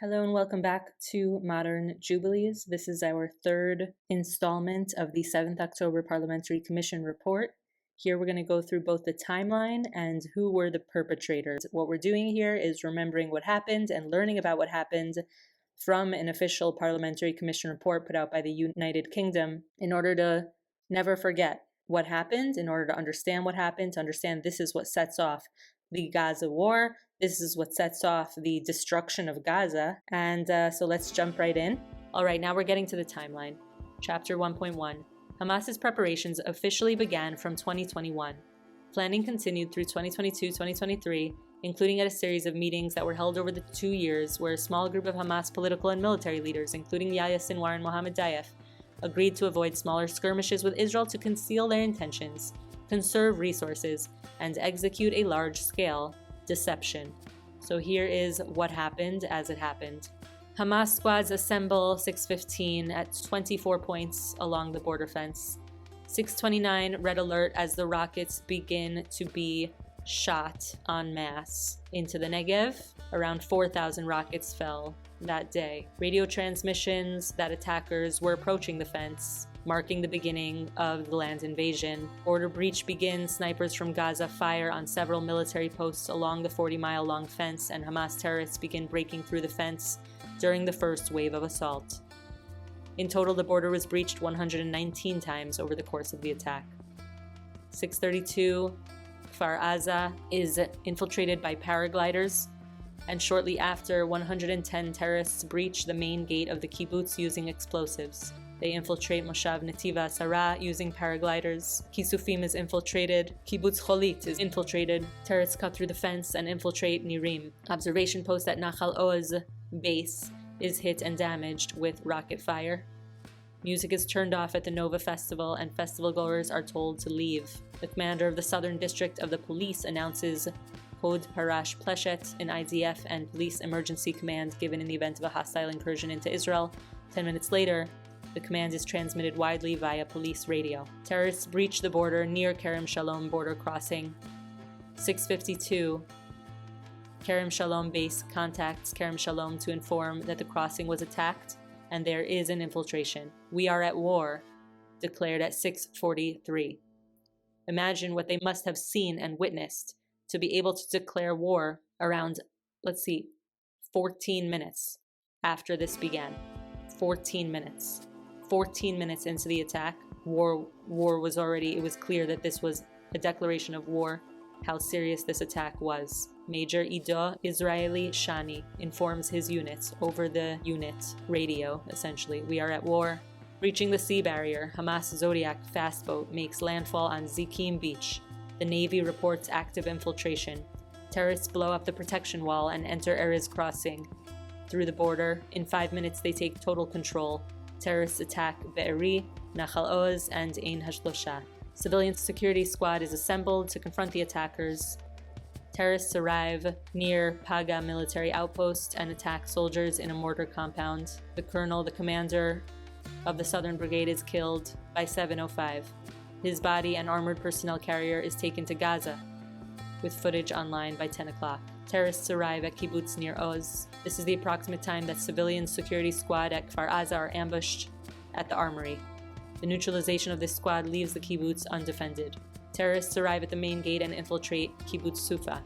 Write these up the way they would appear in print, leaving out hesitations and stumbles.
Hello and welcome back to Modern Jubilees. This is our third installment of the 7th October Parliamentary Commission Report. Here we're going to go through both the timeline and who were the perpetrators. What we're doing here is remembering what happened and learning about what happened from an official Parliamentary Commission report put out by the United Kingdom in order to never forget what happened, in order to understand what happened, to understand this is what sets off the Gaza War. This is what sets off the destruction of Gaza. And so let's jump right in. All right, now we're getting to the timeline. Chapter 1.1. Hamas's preparations officially began from 2021. Planning continued through 2022-2023, including at a series of meetings that were held over the 2 years where a small group of Hamas political and military leaders, including Yahya Sinwar and Mohammed Dayef, agreed to avoid smaller skirmishes with Israel to conceal their intentions, conserve resources, and execute a large-scale deception. So here is what happened as it happened. Hamas squads assemble 6:15 at 24 points along the border fence. 6:29 red alert as the rockets begin to be shot en masse into the Negev. Around 4,000 rockets fell that day. Radio transmissions that attackers were approaching the fence, marking the beginning of the land invasion. Border breach begins. Snipers from Gaza fire on several military posts along the 40-mile-long fence, and Hamas terrorists begin breaking through the fence during the first wave of assault. In total, the border was breached 119 times over the course of the attack. 6:32, Kfar Aza is infiltrated by paragliders, and shortly after, 110 terrorists breach the main gate of the kibbutz using explosives. They infiltrate Moshav Netiva Sarah using paragliders. Kisufim is infiltrated. Kibbutz Cholit is infiltrated. Terrorists cut through the fence and infiltrate Nirim. Observation post at Nachal Oz base is hit and damaged with rocket fire. Music is turned off at the Nova Festival and festival goers are told to leave. The commander of the Southern District of the Police announces Code Parash Pleshet, an IDF and police emergency command given in the event of a hostile incursion into Israel. 10 minutes later, the command is transmitted widely via police radio. Terrorists breach the border near Kerem Shalom border crossing. 6:52, Kerem Shalom base contacts Kerem Shalom to inform that the crossing was attacked and there is an infiltration. We are at war, declared at 6:43. Imagine what they must have seen and witnessed to be able to declare war around, 14 minutes after this began. 14 minutes. 14 minutes into the attack, war was already, it was clear that this was a declaration of war, how serious this attack was. Major Ido Israeli Shani informs his units over the unit radio, essentially. We are at war. Reaching the sea barrier, Hamas Zodiac fast boat makes landfall on Zikim Beach. The Navy reports active infiltration. Terrorists blow up the protection wall and enter Erez crossing. Through the border, in 5 minutes they take total control. Terrorists attack Be'eri, Nachal Oz, and Ein Hashlosha. Civilian security squad is assembled to confront the attackers. Terrorists arrive near Paga military outpost and attack soldiers in a mortar compound. The colonel, the commander of the Southern Brigade, is killed by 7:05. His body and armored personnel carrier is taken to Gaza, with footage online by 10 o'clock. Terrorists arrive at kibbutz near Oz. This is the approximate time that civilian security squad at Kfar Aza are ambushed at the armory. The neutralization of this squad leaves the kibbutz undefended. Terrorists arrive at the main gate and infiltrate kibbutz Sufa.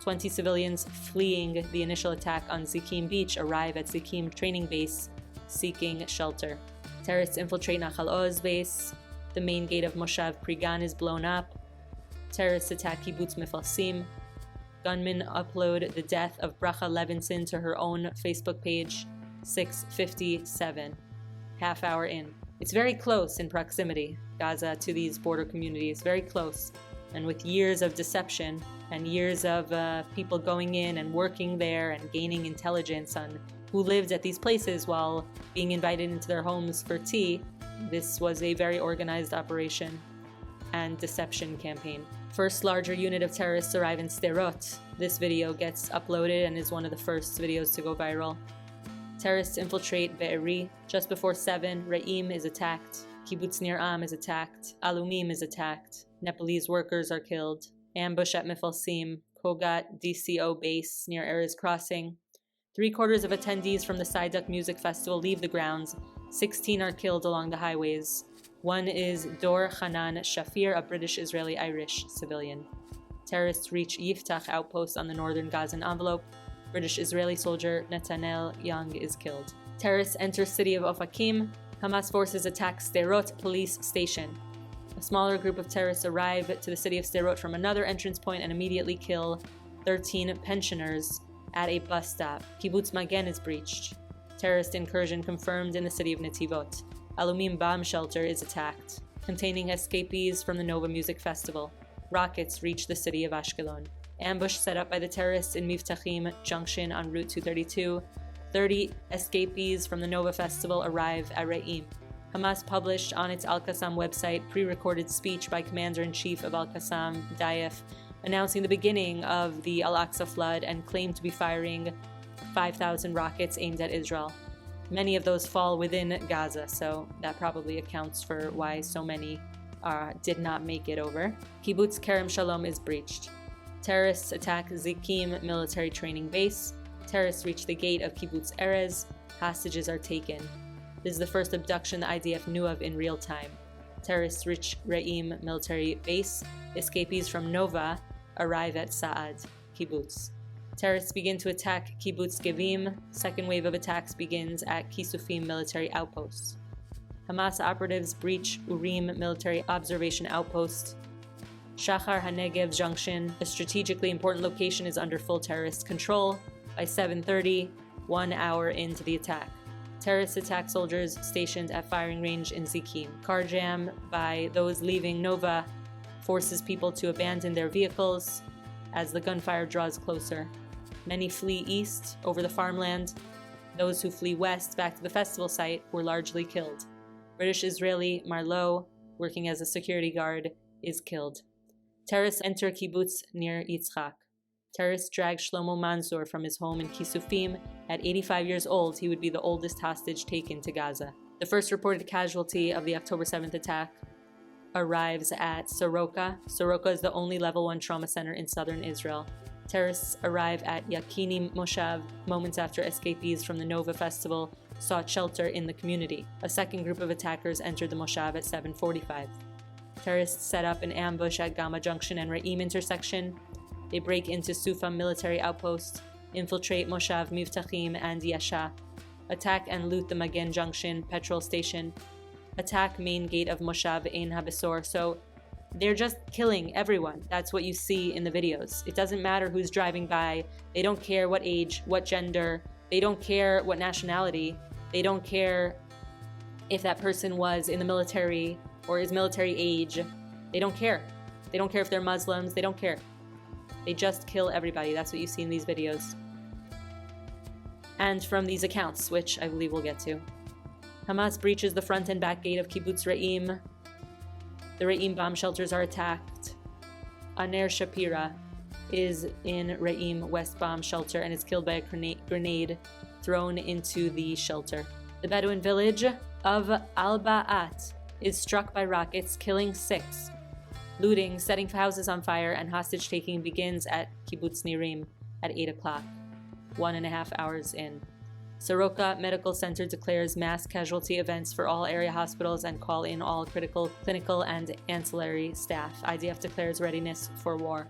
20 civilians fleeing the initial attack on Zikim Beach arrive at Zikim training base seeking shelter. Terrorists infiltrate Nachal Oz base. The main gate of Moshav Prigan is blown up. Terrorists attack kibbutz Mefalsim. Gunmen upload the death of Bracha Levinson to her own Facebook page. 6:57, half hour in. It's very close in proximity, Gaza, to these border communities, very close. And with years of deception and years of people going in and working there and gaining intelligence on who lived at these places while being invited into their homes for tea, this was a very organized operation and deception campaign. First larger unit of terrorists arrive in Sderot. This video gets uploaded and is one of the first videos to go viral. Terrorists infiltrate Be'eri. Just before 7, Re'im is attacked. Kibbutz Nir Am is attacked. Alumim is attacked. Nepalese workers are killed. Ambush at Mefalsim. Kogat DCO base near Erez Crossing. 3/4 of attendees from the Siduk Music Festival leave the grounds. 16 are killed along the highways. One is Dor Hanan Shafir, a British-Israeli-Irish civilian. Terrorists reach Yiftach outpost on the northern Gazan envelope. British-Israeli soldier Netanel Young is killed. Terrorists enter city of Ofakim. Hamas forces attack Sderot police station. A smaller group of terrorists arrive to the city of Sderot from another entrance point and immediately kill 13 pensioners at a bus stop. Kibbutz Magen is breached. Terrorist incursion confirmed in the city of Netivot. Alumim bomb shelter is attacked, containing escapees from the Nova Music Festival. Rockets reach the city of Ashkelon. Ambush set up by the terrorists in Miftachim Junction on Route 232. 30 escapees from the Nova Festival arrive at Re'im. Hamas published on its Al-Qassam website pre-recorded speech by Commander-in-Chief of Al-Qassam, Dayef, announcing the beginning of the Al-Aqsa flood and claimed to be firing 5,000 rockets aimed at Israel. Many of those fall within Gaza, so that probably accounts for why so many did not make it over. Kibbutz Kerem Shalom is breached. Terrorists attack Zikim military training base. Terrorists reach the gate of Kibbutz Erez. Hostages are taken. This is the first abduction the IDF knew of in real time. Terrorists reach Re'im military base. Escapees from Nova arrive at Sa'ad, Kibbutz. Terrorists begin to attack Kibbutz Gevim. Second wave of attacks begins at Kisufim military outposts. Hamas operatives breach Urim military observation outpost. Shachar HaNegev Junction, a strategically important location, is under full terrorist control. By 7:30, 1 hour into the attack. Terrorists attack soldiers stationed at firing range in Zikim. Car jam by those leaving Nova forces people to abandon their vehicles as the gunfire draws closer. Many flee east over the farmland. Those who flee west back to the festival site were largely killed. British-Israeli Marlowe, working as a security guard, is killed. Terrorists enter kibbutz near Yitzchak. Terrorists drag Shlomo Mansour from his home in Kisufim. At 85 years old, he would be the oldest hostage taken to Gaza. The first reported casualty of the October 7th attack arrives at Soroka. Soroka is the only level 1 trauma center in southern Israel. Terrorists arrive at Yakini Moshav moments after escapees from the Nova Festival sought shelter in the community. A second group of attackers entered the Moshav at 7:45. Terrorists set up an ambush at Gama Junction and Re'im intersection. They break into Sufa military outpost, infiltrate Moshav Miftachim and Yasha, attack and loot the Magen Junction petrol station, attack main gate of Moshav Ein HaBesor. So they're just killing everyone. That's what you see in the videos. It doesn't matter who's driving by. They don't care what age, what gender. They don't care what nationality. They don't care if that person was in the military or is military age. They don't care. They don't care if they're Muslims. They don't care. They just kill everybody. That's what you see in these videos. And from these accounts, which I believe we'll get to. Hamas breaches the front and back gate of Kibbutz Re'im. The Re'im bomb shelters are attacked. Aner Shapira is in Re'im West bomb shelter and is killed by a grenade thrown into the shelter. The Bedouin village of Al-Ba'at is struck by rockets, killing 6. Looting, setting houses on fire, and hostage-taking begins at Kibbutz Nirim at 8 o'clock, 1.5 hours in. Soroka Medical Center declares mass casualty events for all area hospitals and call in all critical, clinical, and ancillary staff. IDF declares readiness for war.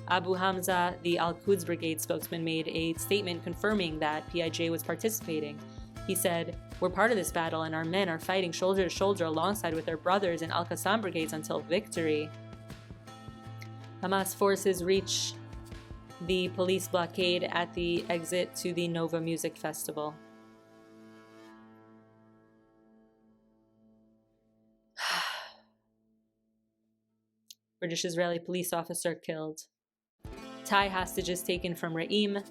Abu Hamza, the Al-Quds Brigade spokesman, made a statement confirming that PIJ was participating. He said, "We're part of this battle and our men are fighting shoulder to shoulder alongside with their brothers in Al-Qassam brigades until victory." Hamas forces reach the police blockade at the exit to the Nova Music Festival. British-Israeli police officer killed. Thai hostages taken from Re'im.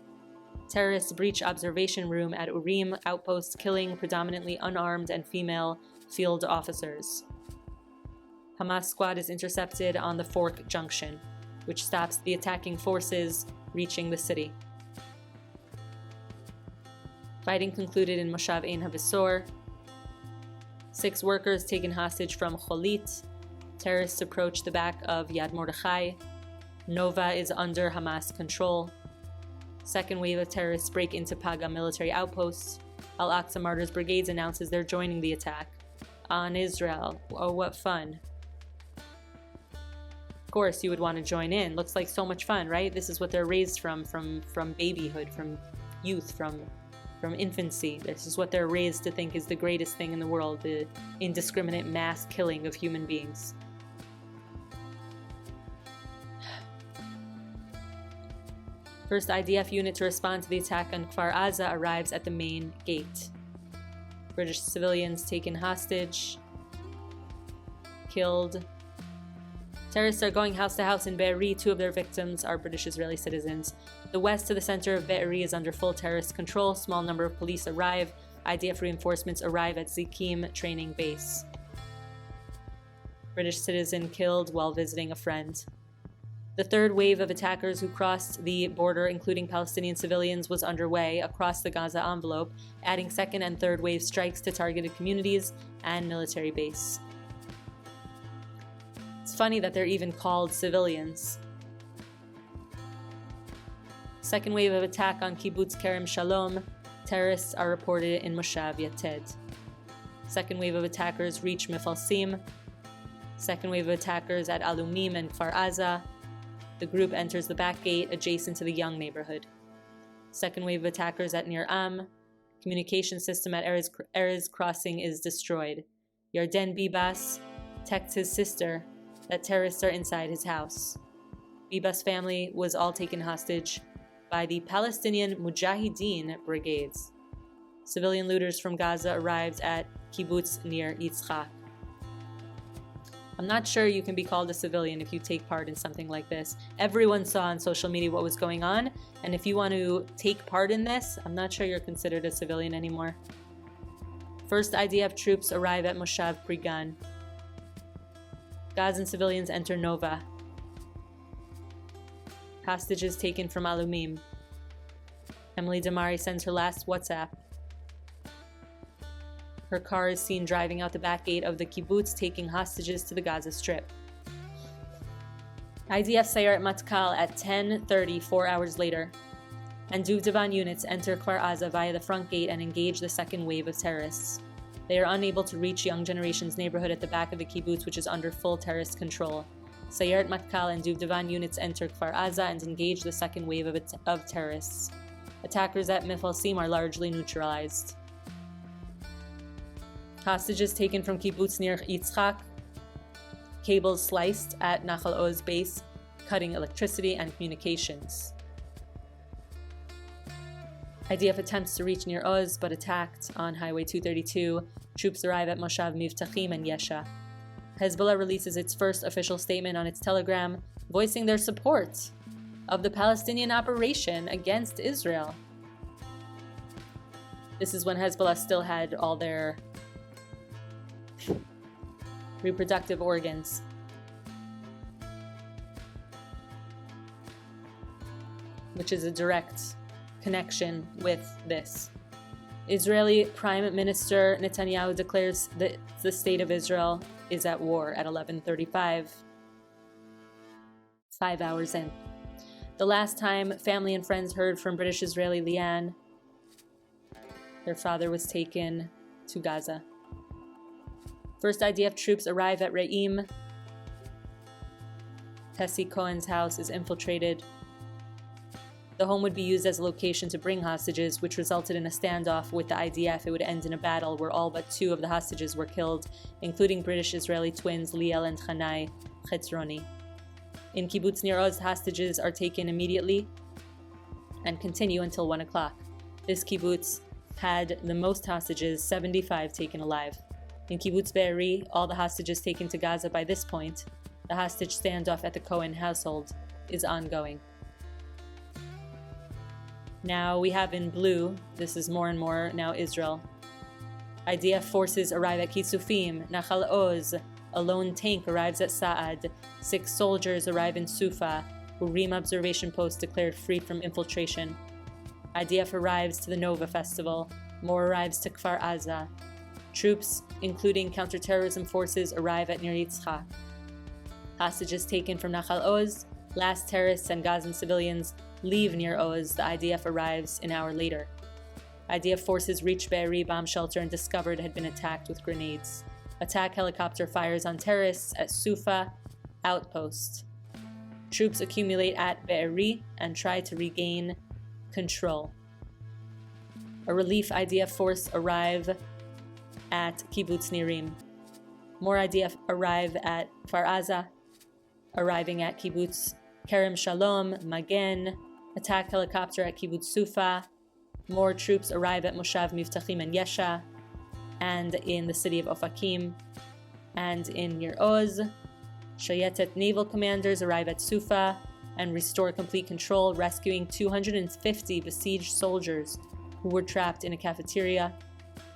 Terrorists breach observation room at Urim outpost, killing predominantly unarmed and female field officers. Hamas squad is intercepted on the Fork Junction, which stops the attacking forces reaching the city. Fighting concluded in Moshav Ein HaBesor. 6 workers taken hostage from Cholit. Terrorists approach the back of Yad Mordechai. Nova is under Hamas control. Second wave of terrorists break into Paga military outposts. Al-Aqsa Martyrs Brigades announces they're joining the attack on Israel. Oh, what fun. Of course, you would want to join in. Looks like so much fun, right? This is what they're raised from babyhood, from youth, from infancy. This is what they're raised to think is the greatest thing in the world, the indiscriminate mass killing of human beings. First IDF unit to respond to the attack on Kfar Aza arrives at the main gate. British civilians taken hostage, killed. Terrorists are going house to house in Be'eri. 2 of their victims are British-Israeli citizens. The west to the center of Be'eri is under full terrorist control. Small number of police arrive. IDF reinforcements arrive at Zikim training base. British citizen killed while visiting a friend. The third wave of attackers who crossed the border, including Palestinian civilians, was underway across the Gaza envelope, adding second and third wave strikes to targeted communities and military base. It's funny that they're even called civilians. Second wave of attack on Kibbutz Kerem Shalom. Terrorists are reported in Moshav Yated. Second wave of attackers reach Mefalsim. Second wave of attackers at Alumim and Kfar Aza. The group enters the back gate adjacent to the Young neighborhood. Second wave of attackers at Nir Am. Communication system at Erez Crossing is destroyed. Yarden Bibas texts his sister that terrorists are inside his house. Bibas' family was all taken hostage by the Palestinian Mujahideen Brigades. Civilian looters from Gaza arrived at Kibbutz Nir Yitzchak. I'm not sure you can be called a civilian if you take part in something like this. Everyone saw on social media what was going on, and if you want to take part in this, I'm not sure you're considered a civilian anymore. First IDF troops arrive at Moshav Prigan. Gazan civilians enter Nova. Hostages taken from Alumim. Emily Damari sends her last WhatsApp. Her car is seen driving out the back gate of the kibbutz, taking hostages to the Gaza Strip. IDF Sayeret Matkal at 10:30, 4 hours later. And Duvdevan units enter Kfar Aza via the front gate and engage the second wave of terrorists. They are unable to reach Young Generation's neighborhood at the back of the kibbutz, which is under full terrorist control. Sayeret Matkal and Duvdevan units enter Kfar Aza and engage the second wave of terrorists. Attackers at Mefalsim are largely neutralized. Hostages taken from kibbutz Nir Yitzchak. Cables sliced at Nachal Oz base, cutting electricity and communications. IDF attempts to reach Nir Oz, but attacked on Highway 232. Troops arrive at Moshav Mivtachim and Yesha. Hezbollah releases its first official statement on its Telegram, voicing their support of the Palestinian operation against Israel. This is when Hezbollah still had all their reproductive organs. Which is a direct connection with this. Israeli Prime Minister Netanyahu declares that the state of Israel is at war at 11:35, 5 hours in. The last time family and friends heard from British Israeli Liane, their father was taken to Gaza. First IDF troops arrive at Re'im. Tessie Cohen's house is infiltrated. The home would be used as a location to bring hostages, which resulted in a standoff with the IDF. It would end in a battle where all but 2 of the hostages were killed, including British-Israeli twins Liel and Chanai Chetzroni. In Kibbutz Nir Oz, hostages are taken immediately and continue until 1 o'clock. This kibbutz had the most hostages, 75 taken alive. In Kibbutz Be'eri, all the hostages taken to Gaza by this point, the hostage standoff at the Cohen household, is ongoing. Now we have in blue, this is more and more now Israel. IDF forces arrive at Kisufim, Nachal Oz. A lone tank arrives at Sa'ad. 6 soldiers arrive in Sufa. Urim observation post declared free from infiltration. IDF arrives to the Nova Festival. More arrives to Kfar Aza. Troops, including counterterrorism forces, arrive at Nir Yitzchak. Hostages taken from Nachal Oz. Last terrorists and Gazan civilians leave near Oz, the IDF arrives an hour later. IDF forces reach Be'eri bomb shelter and discovered it had been attacked with grenades. Attack helicopter fires on terrorists at Sufa outpost. Troops accumulate at Be'eri and try to regain control. A relief IDF force arrive at Kibbutz Nirim. More IDF arrive at Kfar Aza, arriving at Kibbutz Kerem Shalom, Magen, attack helicopter at Kibbutz Sufa. More troops arrive at Moshav Miftachim and Yesha, and in the city of Ofakim, and in Nir Oz. Shayetet naval commanders arrive at Sufa and restore complete control, rescuing 250 besieged soldiers who were trapped in a cafeteria.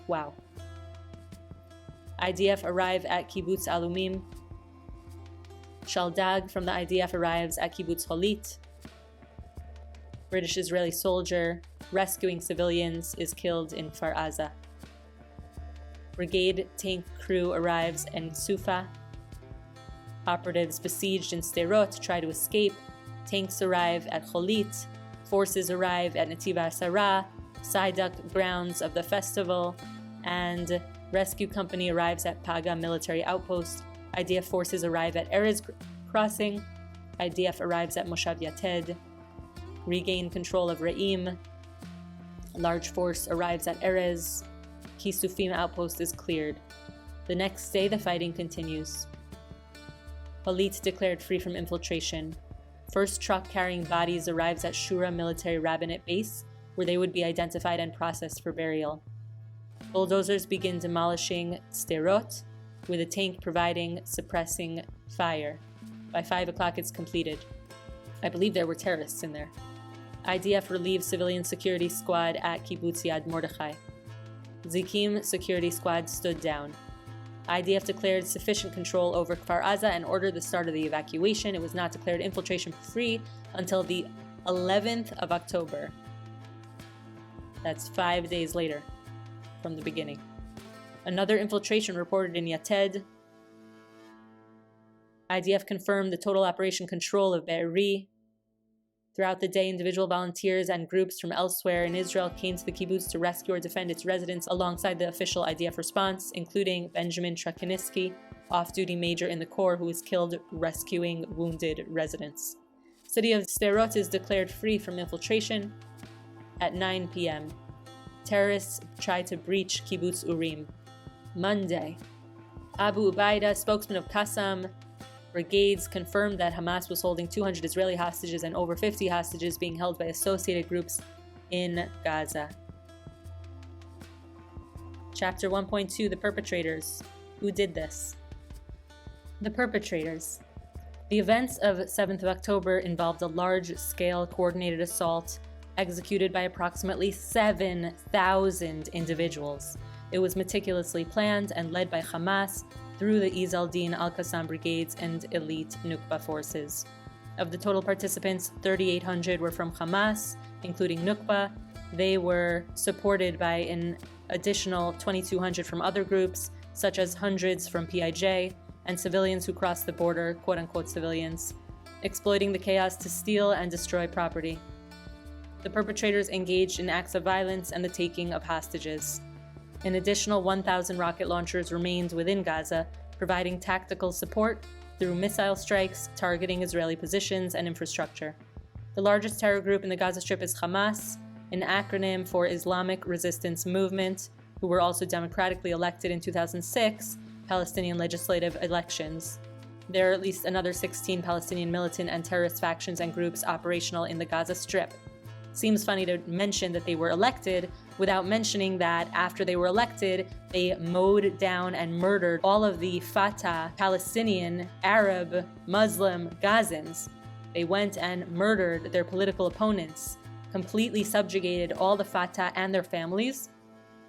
Wow. IDF arrive at Kibbutz Alumim. Shaldag from the IDF arrives at Kibbutz Holit. British-Israeli soldier rescuing civilians is killed in Kfar Aza. Brigade tank crew arrives in Sufa. Operatives besieged in Sderot try to escape. Tanks arrive at Cholit. Forces arrive at Netiva Asara, Siduk grounds of the festival, and rescue company arrives at Paga military outpost. IDF forces arrive at Erez crossing. IDF arrives at Moshav Yated. Regain control of Re'im. A large force arrives at Erez. Kisufim outpost is cleared. The next day, the fighting continues. Halit declared free from infiltration. First truck carrying bodies arrives at Shura military rabbinate base, where they would be identified and processed for burial. Bulldozers begin demolishing Sderot, with a tank providing suppressing fire. By 5 o'clock, it's completed. I believe there were terrorists in there. IDF relieves civilian security squad at Kibbutz Yad Mordechai. Zikim security squad stood down. IDF declared sufficient control over Kfar Aza and ordered the start of the evacuation. It was not declared infiltration-free until the 11th of October. That's 5 days later from the beginning. Another infiltration reported in Yated. IDF confirmed the total operation control of Be'eri. Throughout the day, individual volunteers and groups from elsewhere in Israel came to the kibbutz to rescue or defend its residents alongside the official IDF response, including Benjamin Trakiniski, off-duty major in the Corps who was killed rescuing wounded residents. City of Sderot is declared free from infiltration at 9 p.m. Terrorists try to breach Kibbutz Urim. Monday, Abu Ubaida, spokesman of Qassam, Brigades confirmed that Hamas was holding 200 Israeli hostages and over 50 hostages being held by associated groups in Gaza. Chapter 1.2, The Perpetrators. Who did this? The Perpetrators. The events of 7th of October involved a large-scale coordinated assault executed by approximately 7,000 individuals. It was meticulously planned and led by Hamas through the Izz al-Din Al-Qassam Brigades and elite Nukba forces. Of the total participants, 3,800 were from Hamas, including Nukba. They were supported by an additional 2,200 from other groups, such as hundreds from PIJ, and civilians who crossed the border, quote-unquote civilians, exploiting the chaos to steal and destroy property. The perpetrators engaged in acts of violence and the taking of hostages. An additional 1,000 rocket launchers remained within Gaza, providing tactical support through missile strikes targeting Israeli positions and infrastructure. The largest terror group in the Gaza Strip is Hamas, an acronym for Islamic Resistance Movement, who were also democratically elected in 2006 Palestinian legislative elections. There are at least another 16 Palestinian militant and terrorist factions and groups operational in the Gaza Strip. Seems funny to mention that they were elected without mentioning that after they were elected, they mowed down and murdered all of the Fatah, Palestinian, Arab, Muslim Gazans. They went and murdered their political opponents, completely subjugated all the Fatah and their families,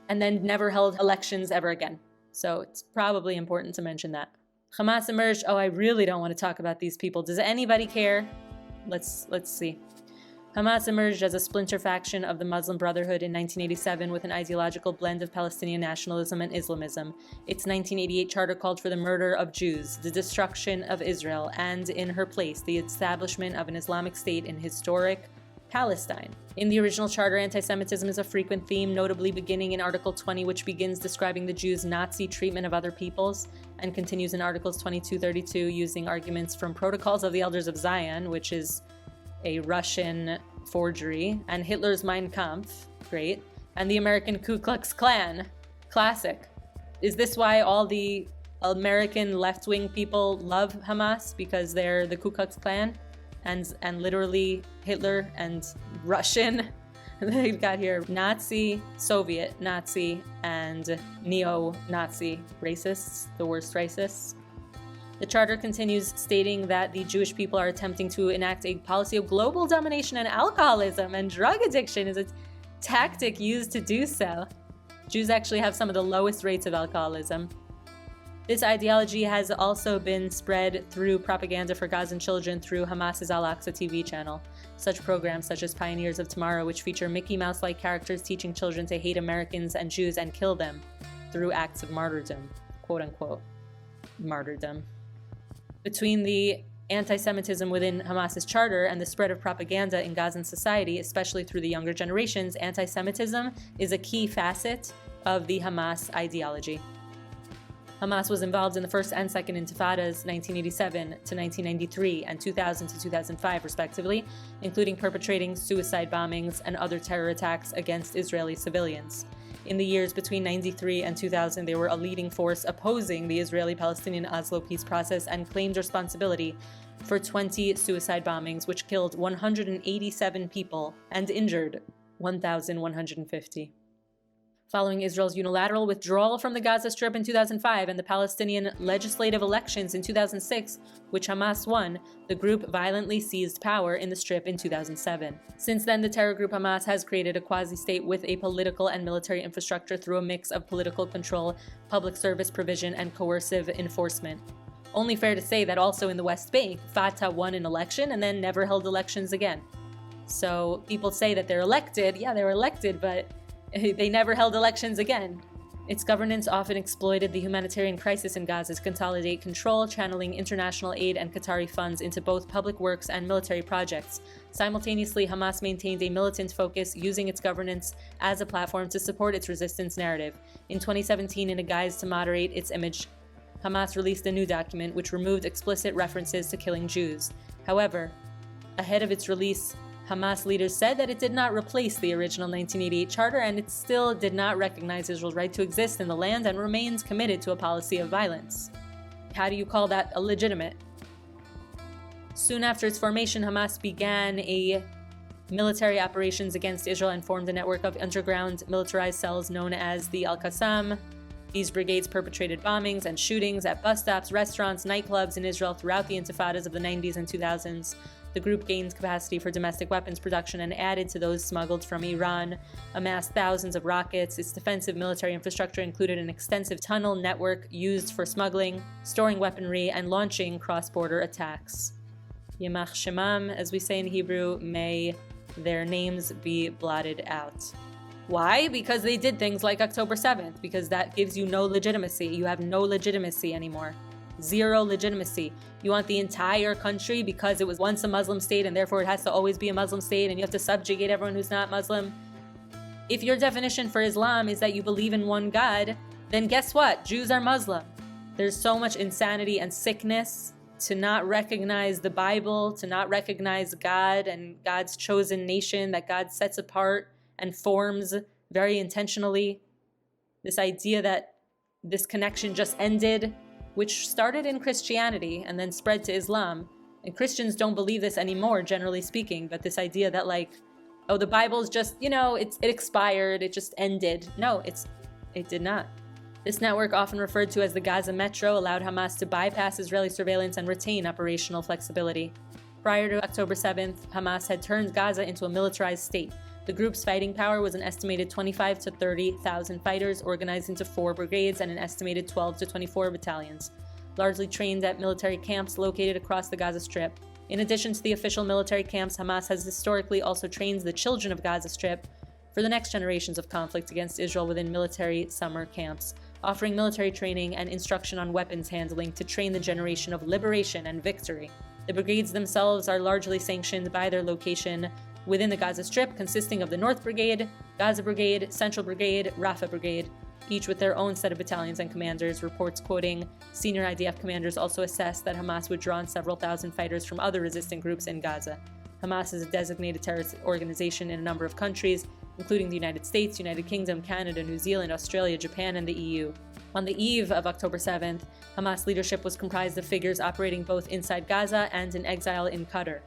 and then never held elections ever again. So it's probably important to mention that. Hamas emerged. Oh, I really don't want to talk about these people. Does anybody care? Let's see. Hamas emerged as a splinter faction of the Muslim Brotherhood in 1987 with an ideological blend of Palestinian nationalism and Islamism. Its 1988 charter called for the murder of Jews, the destruction of Israel, and in her place, the establishment of an Islamic State in historic Palestine. In the original charter, anti-Semitism is a frequent theme, notably beginning in Article 20, which begins describing the Jews' Nazi treatment of other peoples, and continues in Articles 22-32 using arguments from Protocols of the Elders of Zion, which is a Russian forgery, and Hitler's Mein Kampf, great, and the American Ku Klux Klan, classic. Is this why all the American left-wing people love Hamas? Because they're the Ku Klux Klan? And literally Hitler and Russian. They've got here Nazi, Soviet Nazi, and neo-Nazi racists, the worst racists. The charter continues stating that the Jewish people are attempting to enact a policy of global domination, and alcoholism and drug addiction is a tactic used to do so. Jews actually have some of the lowest rates of alcoholism. This ideology has also been spread through propaganda for Gazan children through Hamas's Al-Aqsa TV channel. Such programs such as Pioneers of Tomorrow, which feature Mickey Mouse-like characters teaching children to hate Americans and Jews and kill them through acts of martyrdom, quote-unquote, martyrdom. Between the anti-Semitism within Hamas's charter and the spread of propaganda in Gazan society, especially through the younger generations, anti-Semitism is a key facet of the Hamas ideology. Hamas was involved in the First and Second Intifadas, 1987 to 1993 and 2000 to 2005, respectively, including perpetrating suicide bombings and other terror attacks against Israeli civilians. In the years between 1993 and 2000, they were a leading force opposing the Israeli-Palestinian Oslo peace process and claimed responsibility for 20 suicide bombings, which killed 187 people and injured 1,150. Following Israel's unilateral withdrawal from the Gaza Strip in 2005 and the Palestinian legislative elections in 2006, which Hamas won, the group violently seized power in the Strip in 2007. Since then, the terror group Hamas has created a quasi-state with a political and military infrastructure through a mix of political control, public service provision, and coercive enforcement. Only fair to say that also in the West Bank, Fatah won an election and then never held elections again. So people say that they're elected. Yeah, they were elected, but they never held elections again. Its governance often exploited the humanitarian crisis in Gaza to consolidate control, channeling international aid and Qatari funds into both public works and military projects. Simultaneously, Hamas maintained a militant focus, using its governance as a platform to support its resistance narrative. In 2017, in a guise to moderate its image, Hamas released a new document which removed explicit references to killing Jews. However, ahead of its release, Hamas leaders said that it did not replace the original 1988 charter, and it still did not recognize Israel's right to exist in the land and remains committed to a policy of violence. How do you call that illegitimate? Soon after its formation, Hamas began military operations against Israel and formed a network of underground militarized cells known as the Al-Qassam. These brigades perpetrated bombings and shootings at bus stops, restaurants, nightclubs in Israel throughout the intifadas of the 90s and 2000s. The group gained capacity for domestic weapons production and added to those smuggled from Iran, amassed thousands of rockets. Its defensive military infrastructure included an extensive tunnel network used for smuggling, storing weaponry, and launching cross-border attacks. Yemach Shemam, as we say in Hebrew, may their names be blotted out. Why? Because they did things like October 7th, because that gives you no legitimacy. You have no legitimacy anymore. Zero legitimacy. You want the entire country because it was once a Muslim state and therefore it has to always be a Muslim state and you have to subjugate everyone who's not Muslim. If your definition for Islam is that you believe in one God, then guess what? Jews are Muslim. There's so much insanity and sickness to not recognize the Bible, to not recognize God and God's chosen nation that God sets apart and forms very intentionally. This idea that this connection just ended, which started in Christianity and then spread to Islam. And Christians don't believe this anymore, generally speaking, but this idea that oh, the Bible's just, it expired, it just ended. No, it did not. This network, often referred to as the Gaza Metro, allowed Hamas to bypass Israeli surveillance and retain operational flexibility. Prior to October 7th, Hamas had turned Gaza into a militarized state. The group's fighting power was an estimated 25 to 30,000 fighters organized into 4 brigades and an estimated 12 to 24 battalions, largely trained at military camps located across the Gaza Strip. In addition to the official military camps, Hamas has historically also trained the children of Gaza Strip for the next generations of conflict against Israel within military summer camps, offering military training and instruction on weapons handling to train the generation of liberation and victory. The brigades themselves are largely sanctioned by their location within the Gaza Strip, consisting of the North Brigade, Gaza Brigade, Central Brigade, Rafah Brigade, each with their own set of battalions and commanders. Reports quoting senior IDF commanders also assessed that Hamas would draw on several thousand fighters from other resistant groups in Gaza. Hamas is a designated terrorist organization in a number of countries, including the United States, United Kingdom, Canada, New Zealand, Australia, Japan, and the EU. On the eve of October 7th, Hamas leadership was comprised of figures operating both inside Gaza and in exile in Qatar.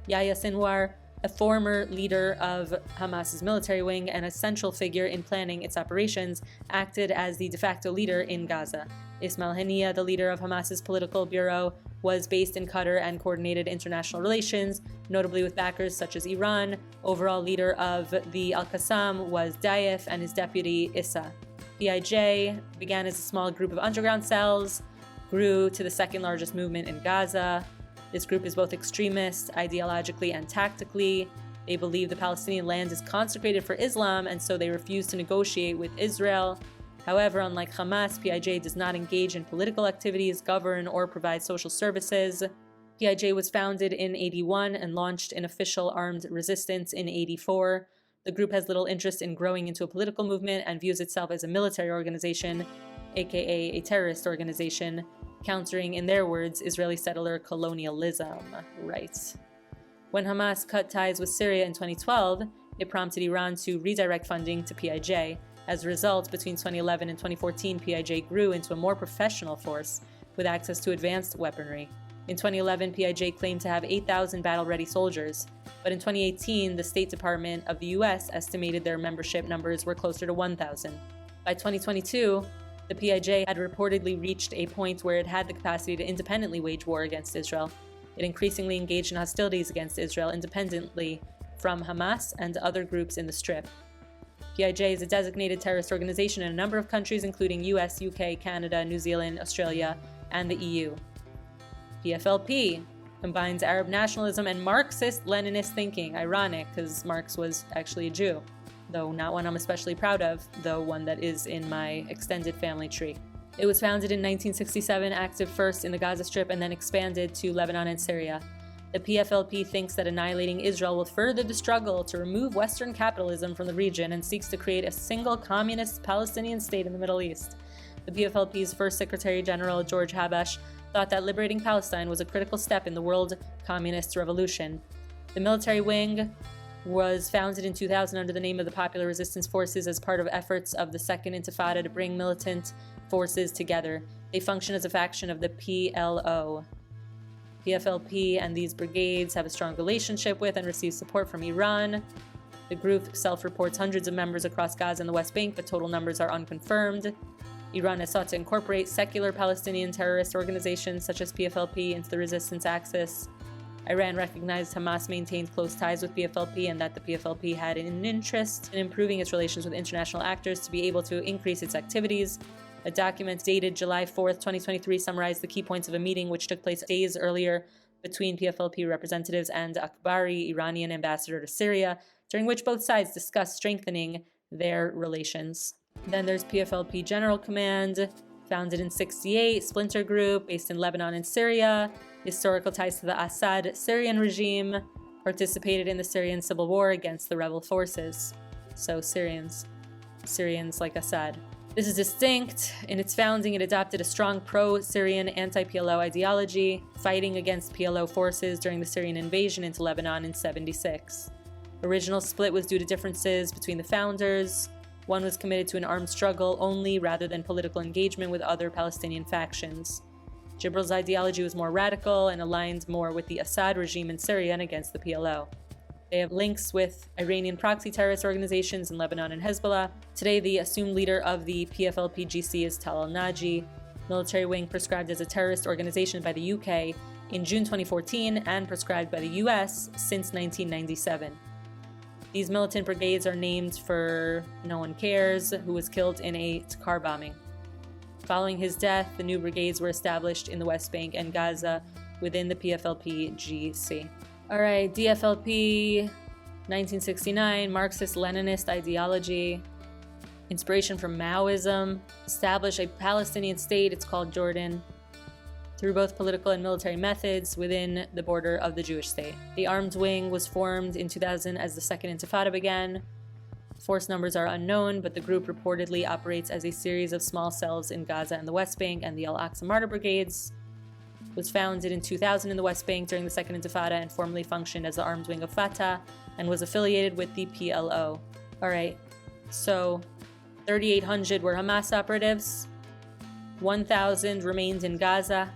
Yahya Sinwar, a former leader of Hamas's military wing and a central figure in planning its operations, acted as the de facto leader in Gaza. Ismail Haniyeh, the leader of Hamas's political bureau, was based in Qatar and coordinated international relations, notably with backers such as Iran. Overall leader of the Al-Qassam was Daif and his deputy Issa. PIJ began as a small group of underground cells, grew to the second largest movement in Gaza. This group is both extremist, ideologically and tactically. They believe the Palestinian land is consecrated for Islam, and so they refuse to negotiate with Israel. However, unlike Hamas, PIJ does not engage in political activities, govern, or provide social services. PIJ was founded in 1981 and launched an official armed resistance in 1984. The group has little interest in growing into a political movement and views itself as a military organization, aka a terrorist organization, countering, in their words, Israeli settler colonialism. Right. When Hamas cut ties with Syria in 2012, it prompted Iran to redirect funding to PIJ. As a result, between 2011 and 2014, PIJ grew into a more professional force with access to advanced weaponry. In 2011, PIJ claimed to have 8,000 battle-ready soldiers, but in 2018, the State Department of the US estimated their membership numbers were closer to 1,000. By 2022, the PIJ had reportedly reached a point where it had the capacity to independently wage war against Israel. It increasingly engaged in hostilities against Israel independently from Hamas and other groups in the Strip. PIJ is a designated terrorist organization in a number of countries, including US, UK, Canada, New Zealand, Australia, and the EU. PFLP combines Arab nationalism and Marxist-Leninist thinking. Ironic, because Marx was actually a Jew, though not one I'm especially proud of, though one that is in my extended family tree. It was founded in 1967, active first in the Gaza Strip and then expanded to Lebanon and Syria. The PFLP thinks that annihilating Israel will further the struggle to remove Western capitalism from the region and seeks to create a single communist Palestinian state in the Middle East. The PFLP's first Secretary General, George Habash, thought that liberating Palestine was a critical step in the world communist revolution. The military wing was founded in 2000 under the name of the Popular Resistance Forces as part of efforts of the Second Intifada to bring militant forces together. They function as a faction of the PLO. PFLP and these brigades have a strong relationship with and receive support from Iran. The group self-reports hundreds of members across Gaza and the West Bank, but total numbers are unconfirmed. Iran has sought to incorporate secular Palestinian terrorist organizations such as PFLP into the resistance axis. Iran recognized Hamas maintained close ties with PFLP and that the PFLP had an interest in improving its relations with international actors to be able to increase its activities. A document dated July 4th, 2023 summarized the key points of a meeting which took place days earlier between PFLP representatives and Akbari, Iranian ambassador to Syria, during which both sides discussed strengthening their relations. Then there's PFLP General Command, founded in 1968, splinter group based in Lebanon and Syria, historical ties to the Assad Syrian regime, participated in the Syrian civil war against the rebel forces. So Syrians like Assad. This is distinct. In its founding, it adopted a strong pro-Syrian anti-PLO ideology, fighting against PLO forces during the Syrian invasion into Lebanon in 1976. Original split was due to differences between the founders. One was committed to an armed struggle only rather than political engagement with other Palestinian factions. Jibril's ideology was more radical and aligned more with the Assad regime in Syria and against the PLO. They have links with Iranian proxy terrorist organizations in Lebanon and Hezbollah. Today, the assumed leader of the PFLP-GC is Tal al-Naji, military wing prescribed as a terrorist organization by the UK in June 2014 and prescribed by the US since 1997. These militant brigades are named for no one cares, who was killed in a car bombing. Following his death, the new brigades were established in the West Bank and Gaza within the PFLP-GC. Alright, DFLP, 1969, Marxist-Leninist ideology, inspiration from Maoism, establish a Palestinian state, it's called Jordan, through both political and military methods within the border of the Jewish state. The armed wing was formed in 2000 as the Second Intifada began. Force numbers are unknown, but the group reportedly operates as a series of small cells in Gaza and the West Bank, and the Al-Aqsa Martyr Brigades was founded in 2000 in the West Bank during the Second Intifada and formerly functioned as the armed wing of Fatah and was affiliated with the PLO. Alright, so 3,800 were Hamas operatives, 1,000 remained in Gaza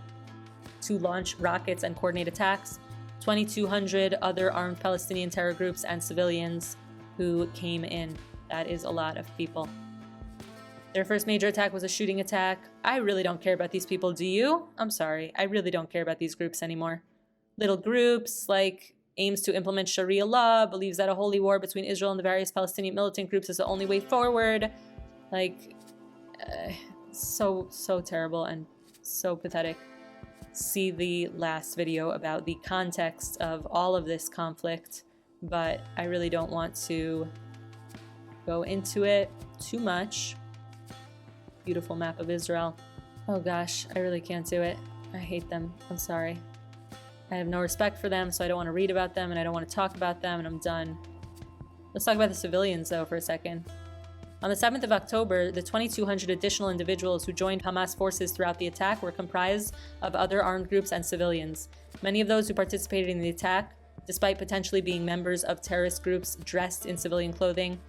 to launch rockets and coordinate attacks, 2,200 other armed Palestinian terror groups and civilians who came in. That is a lot of people. Their first major attack was a shooting attack. I really don't care about these people, do you? I'm sorry, I really don't care about these groups anymore. Little groups, like, aims to implement Sharia law, believes that a holy war between Israel and the various Palestinian militant groups is the only way forward. Like, so terrible and so pathetic. See the last video about the context of all of this conflict, but I really don't want to go into it too much. Beautiful map of Israel. Oh gosh, I really can't do it. I hate them. I'm sorry. I have no respect for them, so I don't want to read about them, and I don't want to talk about them, and I'm done. Let's talk about the civilians, though, for a second. On the 7th of October, the 2,200 additional individuals who joined Hamas forces throughout the attack were comprised of other armed groups and civilians. Many of those who participated in the attack, despite potentially being members of terrorist groups dressed in civilian clothing,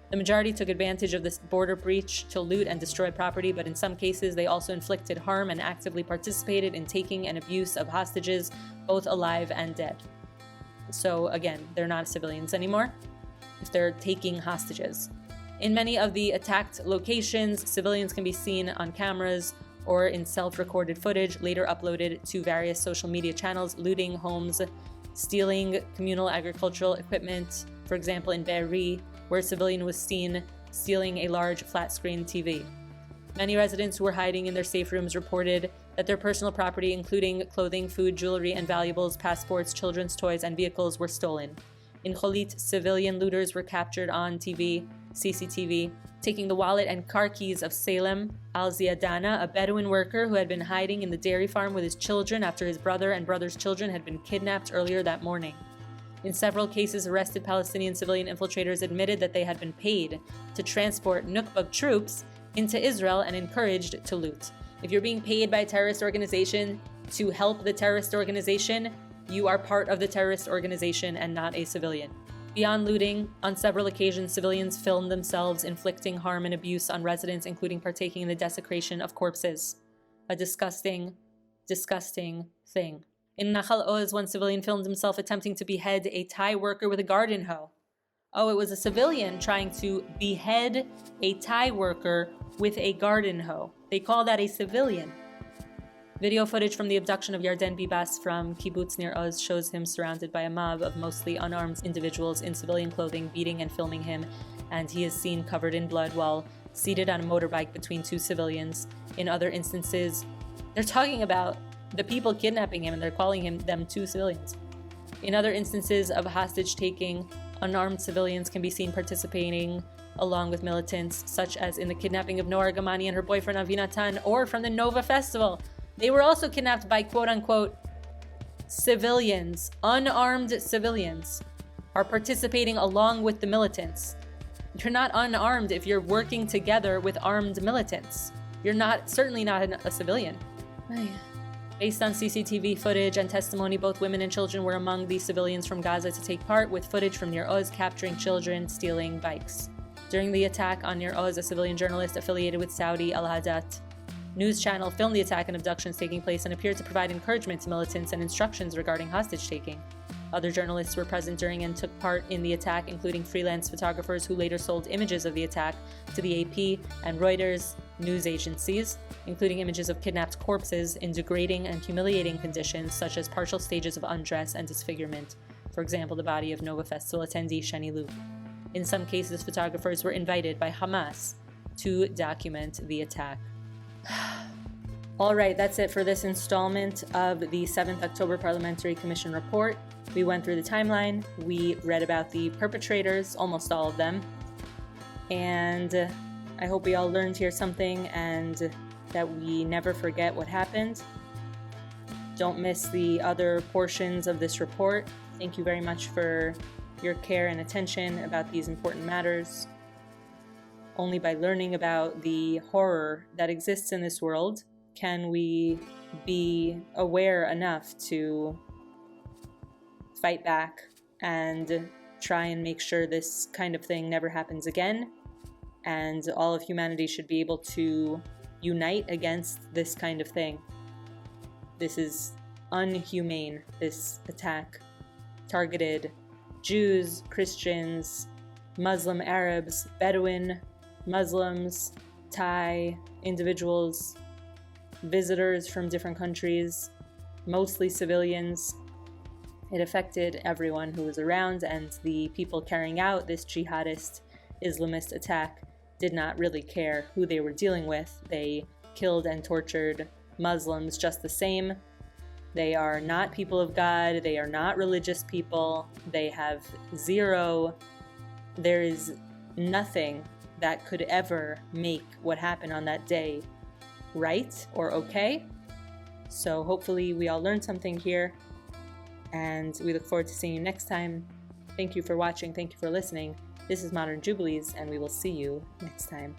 the majority took advantage of this border breach to loot and destroy property, but in some cases they also inflicted harm and actively participated in taking and abuse of hostages, both alive and dead. So again, they're not civilians anymore if they're taking hostages. In many of the attacked locations, civilians can be seen on cameras or in self-recorded footage later uploaded to various social media channels, looting homes, stealing communal agricultural equipment, for example in Be'eri, where a civilian was seen stealing a large flat-screen TV. Many residents who were hiding in their safe rooms reported that their personal property, including clothing, food, jewelry, and valuables, passports, children's toys, and vehicles, were stolen. In Kholit, civilian looters were captured on CCTV, taking the wallet and car keys of Salem Al-Ziadana, a Bedouin worker who had been hiding in the dairy farm with his children after his brother and brother's children had been kidnapped earlier that morning. In several cases, arrested Palestinian civilian infiltrators admitted that they had been paid to transport Nukba troops into Israel and encouraged to loot. If you're being paid by a terrorist organization to help the terrorist organization, you are part of the terrorist organization and not a civilian. Beyond looting, on several occasions, civilians filmed themselves inflicting harm and abuse on residents, including partaking in the desecration of corpses. A disgusting, disgusting thing. In Nahal Oz, one civilian filmed himself attempting to behead a Thai worker with a garden hoe. Oh, it was a civilian trying to behead a Thai worker with a garden hoe. They call that a civilian. Video footage from the abduction of Yarden Bibas from kibbutz near Oz shows him surrounded by a mob of mostly unarmed individuals in civilian clothing, beating and filming him, and he is seen covered in blood while seated on a motorbike between two civilians. In other instances, they're talking about the people kidnapping him and they're calling them two civilians. In other instances of hostage-taking, unarmed civilians can be seen participating along with militants, such as in the kidnapping of Noor Gamani and her boyfriend Avinatan, or from the Nova Festival. They were also kidnapped by quote-unquote civilians. Unarmed civilians are participating along with the militants. You're not unarmed if you're working together with armed militants. You're certainly not a civilian. Based on CCTV footage and testimony, both women and children were among the civilians from Gaza to take part, with footage from Nir Oz capturing children stealing bikes. During the attack on Nir Oz, a civilian journalist affiliated with Saudi Al-Hadat news channel filmed the attack and abductions taking place and appeared to provide encouragement to militants and instructions regarding hostage-taking. Other journalists were present during and took part in the attack, including freelance photographers who later sold images of the attack to the AP and Reuters news agencies, including images of kidnapped corpses in degrading and humiliating conditions, such as partial stages of undress and disfigurement. For example, the body of Nova Festival attendee Shani Luke. In some cases, photographers were invited by Hamas to document the attack. All right, that's it for this installment of the 7th October Parliamentary Commission Report. We went through the timeline, we read about the perpetrators, almost all of them, and I hope we all learned here something and that we never forget what happened. Don't miss the other portions of this report. Thank you very much for your care and attention about these important matters. Only by learning about the horror that exists in this world can we be aware enough to fight back and try and make sure this kind of thing never happens again. And all of humanity should be able to unite against this kind of thing. This is unhumane, this attack. Targeted Jews, Christians, Muslim Arabs, Bedouin, Muslims, Thai individuals, visitors from different countries, mostly civilians. It affected everyone who was around, and the people carrying out this jihadist Islamist attack did not really care who they were dealing with. They killed and tortured Muslims just the same. They are not people of God. They are not religious people. They have there is nothing that could ever make what happened on that day right or okay. So hopefully we all learned something here, and we look forward to seeing you next time. Thank you for watching. Thank you for listening. This is Modern Jubilees, and we will see you next time.